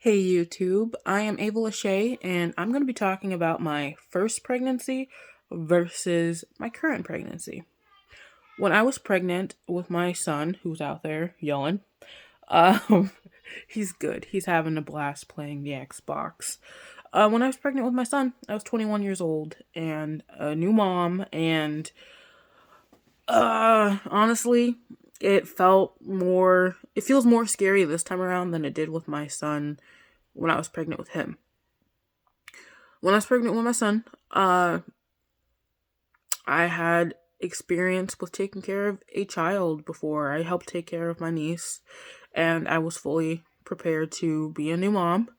Hey YouTube, I am Ava Lachey, and I'm going to be talking about my first pregnancy versus my current pregnancy. When I was pregnant with my son, who's out there yelling, um, he's good. He's having a blast playing the Xbox. When I was pregnant with my son, I was 21 years old and a new mom, and honestly, it feels more scary this time around than it did with my son when I was pregnant with him. When I was pregnant with my son, I had experience with taking care of a child before. I helped take care of my niece, and I was fully prepared to be a new mom,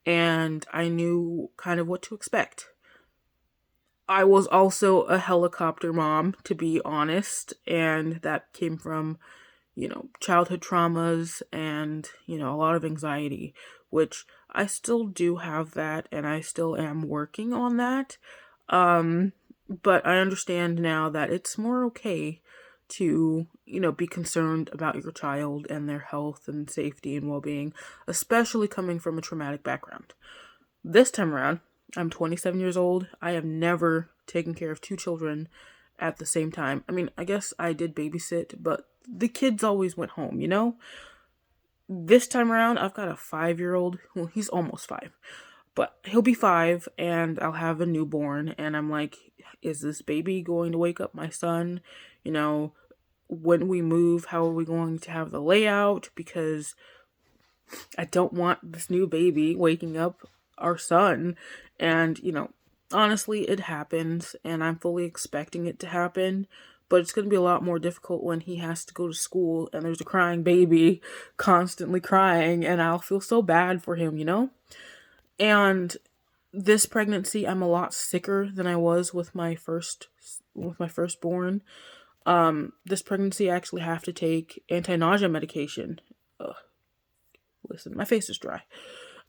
and I knew kind of what to expect. I was also a helicopter mom, to be honest, and that came from, childhood traumas and, a lot of anxiety, which I still do have that, and I still am working on that. Um, but I understand now that it's more okay to, be concerned about your child and their health and safety and well being, especially coming from a traumatic background. This time around, I'm 27 years old. I have never taken care of two children at the same time. I mean, I guess I did babysit, but the kids always went home. This time around, I've got a 5-year-old. Well, he's almost 5, but he'll be 5 and I'll have a newborn. And I'm like, is this baby going to wake up my son? When we move, how are we going to have the layout? Because I don't want this new baby waking up our son. And, honestly, it happens, and I'm fully expecting it to happen. But it's going to be a lot more difficult when he has to go to school and there's a crying baby constantly crying, and I'll feel so bad for him. And this pregnancy, I'm a lot sicker than I was with my firstborn. This pregnancy, I actually have to take anti-nausea medication. Ugh, listen, my face is dry.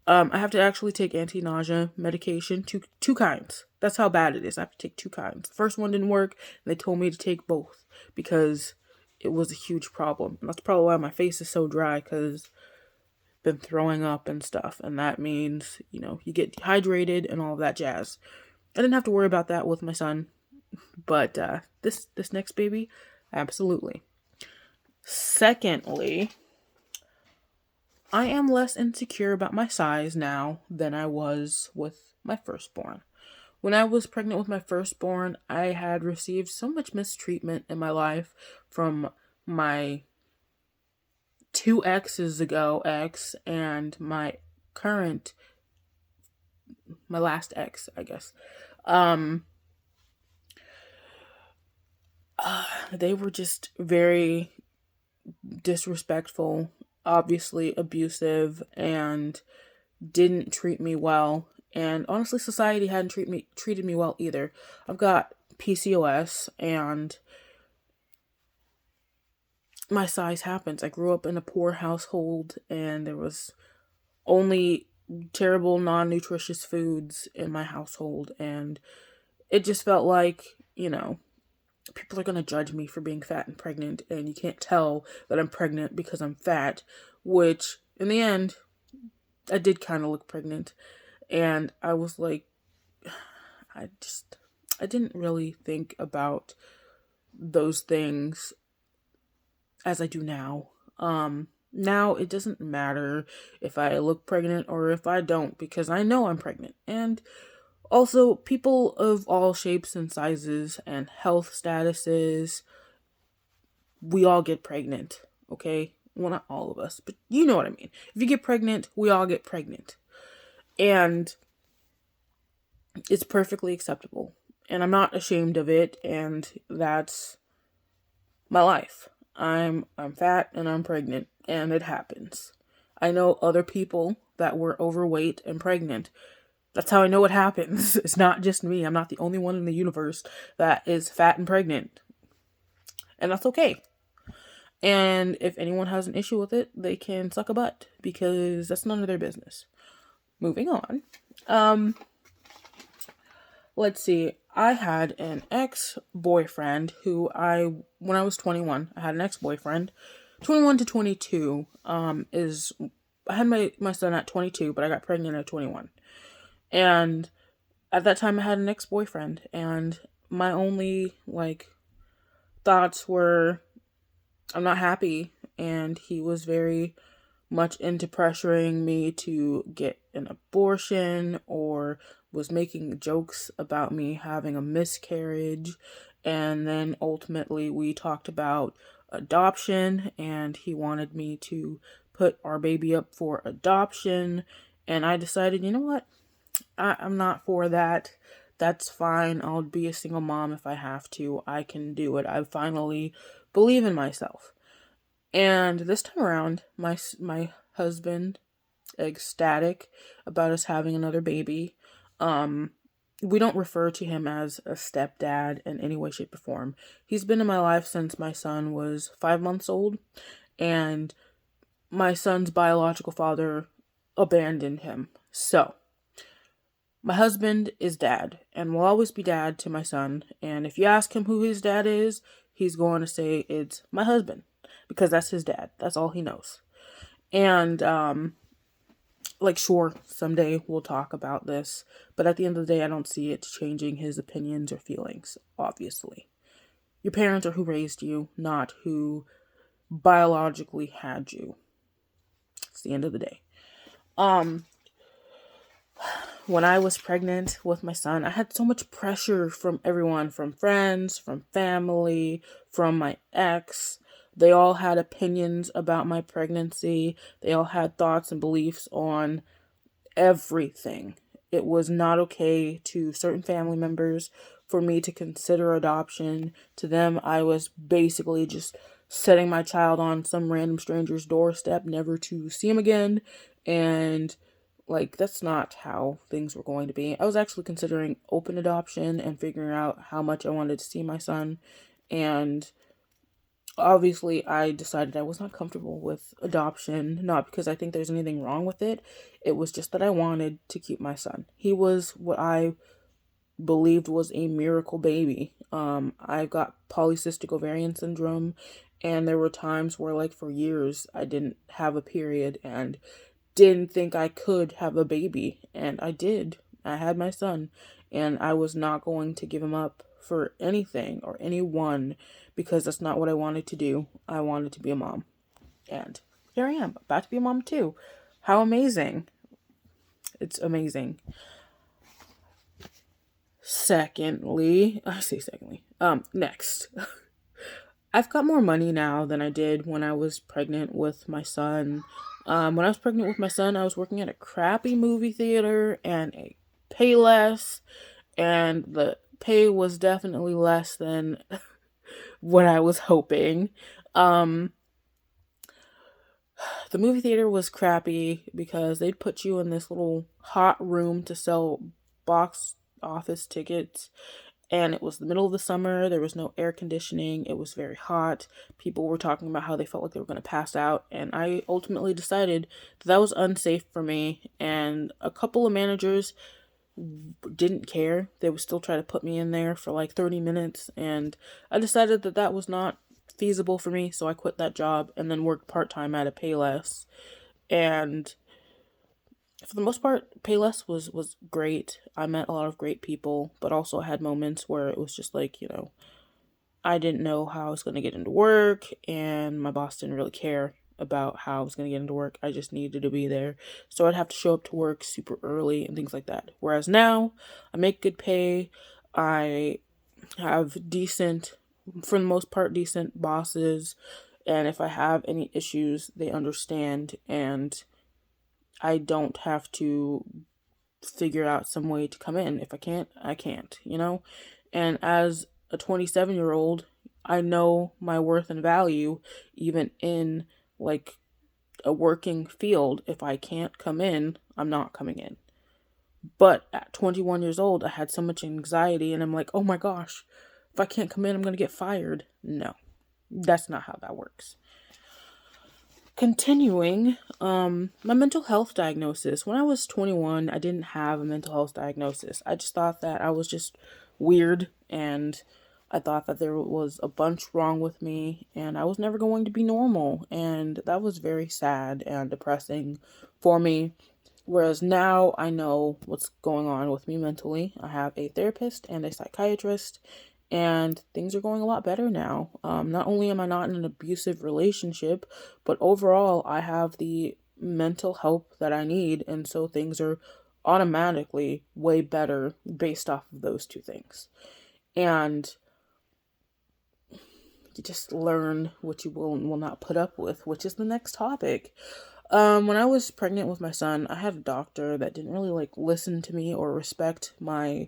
I have to actually take anti-nausea medication, two kinds. That's how bad it is. I have to take two kinds. The first one didn't work, and they told me to take both because it was a huge problem. And that's probably why my face is so dry, because I've been throwing up and stuff, and that means, you get dehydrated and all of that jazz. I didn't have to worry about that with my son, but this next baby, absolutely. Secondly, I am less insecure about my size now than I was with my firstborn. When I was pregnant with my firstborn, I had received so much mistreatment in my life from my two exes ago ex and my last ex, I guess. Um, they were just very disrespectful, obviously abusive, and didn't treat me well. And honestly, society hadn't treated me well either. I've got PCOS, and my size happens. I grew up in a poor household, and there was only terrible, non-nutritious foods in my household, and it just felt like, people are going to judge me for being fat and pregnant, and you can't tell that I'm pregnant because I'm fat, which in the end, I did kind of look pregnant. And I was like, I didn't really think about those things as I do now. Now it doesn't matter if I look pregnant or if I don't, because I know I'm pregnant. And also, people of all shapes and sizes and health statuses, we all get pregnant, okay? Well, not all of us, but you know what I mean. If you get pregnant, we all get pregnant. And it's perfectly acceptable. And I'm not ashamed of it, and that's my life. I'm fat and I'm pregnant, and it happens. I know other people that were overweight and pregnant. That's how I know it happens. It's not just me. I'm not the only one in the universe that is fat and pregnant. And that's okay. And if anyone has an issue with it, they can suck a butt, because that's none of their business. Moving on. Let's see. I had an ex-boyfriend when I was 21, I had an ex-boyfriend. 21 to 22 is I had my son at 22, but I got pregnant at 21. And at that time I had an ex-boyfriend, and my only like thoughts were I'm not happy, and he was very much into pressuring me to get an abortion, or was making jokes about me having a miscarriage. And then ultimately we talked about adoption, and he wanted me to put our baby up for adoption. And I decided, you know what? I'm not for that. That's fine. I'll be a single mom if I have to. I can do it. I finally believe in myself. And this time around, my husband, ecstatic about us having another baby. We don't refer to him as a stepdad in any way, shape, or form. He's been in my life since my son was 5 months old, and my son's biological father abandoned him. So, my husband is dad, and will always be dad to my son. And if you ask him who his dad is, he's going to say it's my husband, because that's his dad. That's all he knows. And sure, someday we'll talk about this, but at the end of the day, I don't see it changing his opinions or feelings. Obviously, your parents are who raised you, not who biologically had you. It's the end of the day. When I was pregnant with my son, I had so much pressure from everyone, from friends, from family, from my ex. They all had opinions about my pregnancy. They all had thoughts and beliefs on everything. It was not okay to certain family members for me to consider adoption. To them, I was basically just setting my child on some random stranger's doorstep, never to see him again. And that's not how things were going to be. I was actually considering open adoption and figuring out how much I wanted to see my son. And obviously, I decided I was not comfortable with adoption, not because I think there's anything wrong with it. It was just that I wanted to keep my son. He was what I believed was a miracle baby. I got polycystic ovarian syndrome, and there were times where, for years, I didn't have a period and didn't think I could have a baby, and I did. I had my son, and I was not going to give him up for anything or anyone, because that's not what I wanted to do. I wanted to be a mom, and here I am, about to be a mom too. How amazing. It's amazing. Next. I've got more money now than I did when I was pregnant with my son. When I was pregnant with my son, I was working at a crappy movie theater and a Payless, and the pay was definitely less than what I was hoping. The movie theater was crappy because they'd put you in this little hot room to sell box office tickets, and it was the middle of the summer. There was no air conditioning. It was very hot. People were talking about how they felt like they were going to pass out, and I ultimately decided that was unsafe for me. And a couple of managers didn't care. They would still try to put me in there for 30 minutes, and I decided that was not feasible for me, so I quit that job and then worked part-time at a Payless. And for the most part, Payless was great. I met a lot of great people, but also I had moments where it was just I didn't know how I was going to get into work, and my boss didn't really care about how I was going to get into work. I just needed to be there. So I'd have to show up to work super early and things like that. Whereas now, I make good pay. I have for the most part, decent bosses. And if I have any issues, they understand, and I don't have to figure out some way to come in. If I can't, I can't, And as a 27-year-old, I know my worth and value, even in a working field. If I can't come in, I'm not coming in. But at 21 years old, I had so much anxiety, and I'm like, oh my gosh, if I can't come in, I'm going to get fired. No, that's not how that works. Continuing, my mental health diagnosis. When I was 21, I didn't have a mental health diagnosis. I just thought that I was just weird, and I thought that there was a bunch wrong with me and I was never going to be normal. And that was very sad and depressing for me. Whereas now I know what's going on with me mentally. I have a therapist and a psychiatrist, and things are going a lot better now. Not only am I not in an abusive relationship, but overall I have the mental help that I need, and so things are automatically way better based off of those two things. And you just learn what you will and will not put up with, which is the next topic. When I was pregnant with my son, I had a doctor that didn't really listen to me or respect my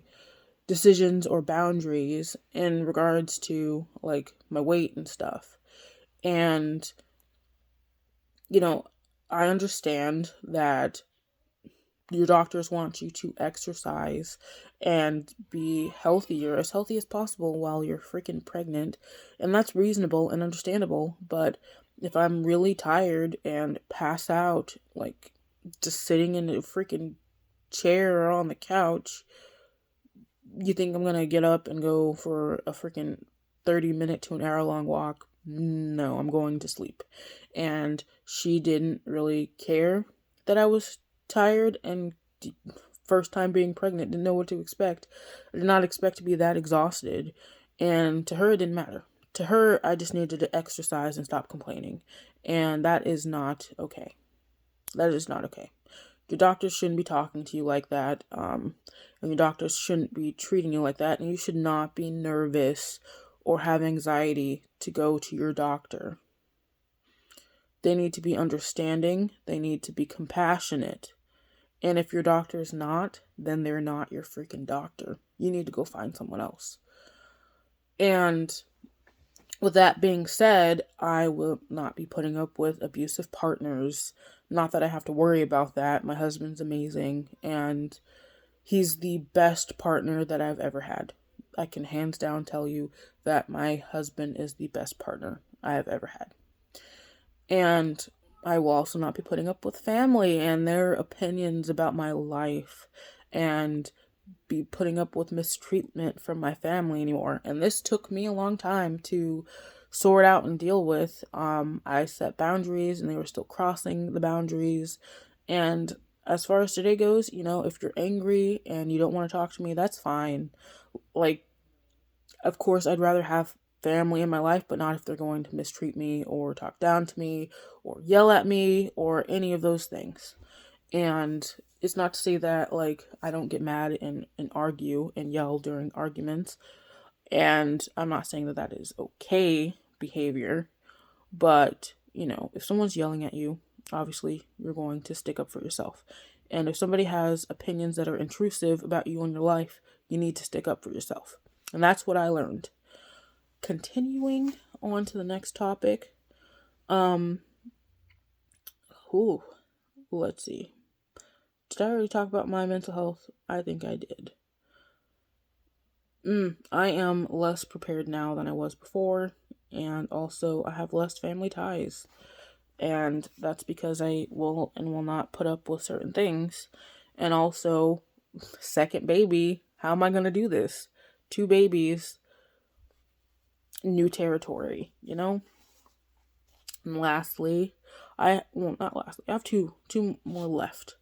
decisions or boundaries in regards to my weight and stuff. And you know, I understand that your doctors want you to exercise and be healthier, as healthy as possible while you're freaking pregnant. And that's reasonable and understandable. But if I'm really tired and pass out, just sitting in a freaking chair or on the couch, you think I'm gonna get up and go for a freaking 30-minute to an hour long walk? No, I'm going to sleep. And she didn't really care that I was tired and first time being pregnant, didn't know what to expect. I did not expect to be that exhausted. And to her, it didn't matter. To her, I just needed to exercise and stop complaining. And that is not okay. That is not okay. Your doctors shouldn't be talking to you like that. And your doctors shouldn't be treating you like that. And you should not be nervous or have anxiety to go to your doctor. They need to be understanding. They need to be compassionate. And if your doctor is not, then they're not your freaking doctor. You need to go find someone else. And with that being said, I will not be putting up with abusive partners. Not that I have to worry about that. My husband's amazing, and he's the best partner that I've ever had. I can hands down tell you that my husband is the best partner I have ever had. And I will also not be putting up with family and their opinions about my life and be putting up with mistreatment from my family anymore. And this took me a long time to sort out and deal with. I set boundaries and they were still crossing the boundaries. And as far as today goes, if you're angry and you don't want to talk to me, that's fine. Of course, I'd rather have family in my life, but not if they're going to mistreat me or talk down to me or yell at me or any of those things. And it's not to say that I don't get mad and argue and yell during arguments. And I'm not saying that that is okay behavior. But, if someone's yelling at you, obviously you're going to stick up for yourself. And if somebody has opinions that are intrusive about you and your life, you need to stick up for yourself. And that's what I learned. Continuing on to the next topic. Let's see. Did I already talk about my mental health? I think I did. I am less prepared now than I was before, and also I have less family ties. And that's because I will and will not put up with certain things. And also, second baby, how am I going to do this? 2 babies, new territory, And lastly, not lastly, I have two more left.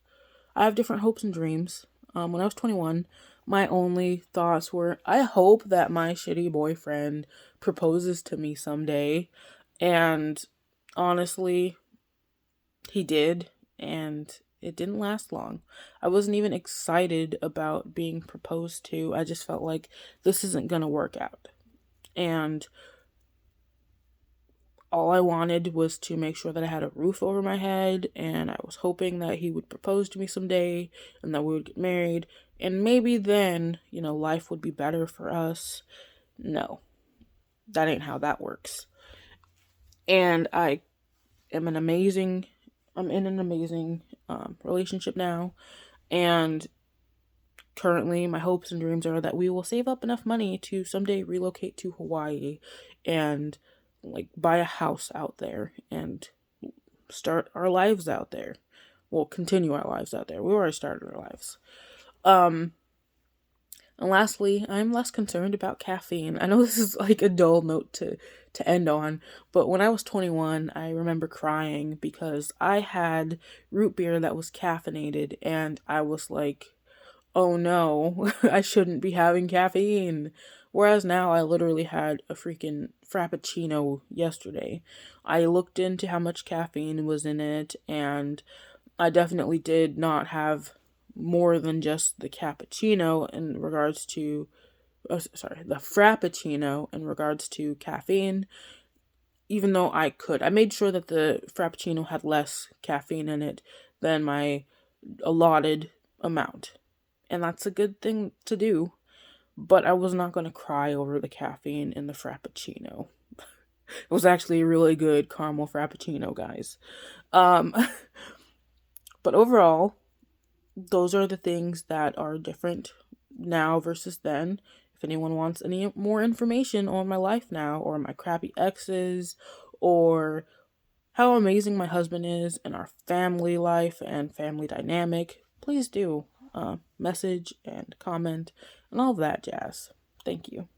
I have different hopes and dreams. When I was 21, my only thoughts were, I hope that my shitty boyfriend proposes to me someday. And honestly, he did, and it didn't last long. I wasn't even excited about being proposed to. I just felt like this isn't gonna work out. And all I wanted was to make sure that I had a roof over my head, and I was hoping that he would propose to me someday and that we would get married, and maybe then, life would be better for us. No, that ain't how that works. And I'm in an amazing relationship now, and currently my hopes and dreams are that we will save up enough money to someday relocate to Hawaii and buy a house out there and start our lives out there. We'll continue our lives out there. We already started our lives. And lastly, I'm less concerned about caffeine. I know this is like a dull note to end on, but when I was 21, I remember crying because I had root beer that was caffeinated, and I was like, oh no, I shouldn't be having caffeine. Whereas now I literally had a freaking frappuccino yesterday. I looked into how much caffeine was in it, and I definitely did not have more than just the cappuccino in regards to, oh, sorry, the frappuccino in regards to caffeine. Even though I made sure that the frappuccino had less caffeine in it than my allotted amount. And that's a good thing to do. But I was not going to cry over the caffeine in the frappuccino. It was actually a really good caramel frappuccino, guys. Um, but overall, those are the things that are different now versus then. If anyone wants any more information on my life now, or my crappy exes, or how amazing my husband is, and our family life and family dynamic, please do message and comment and all of that jazz. Thank you.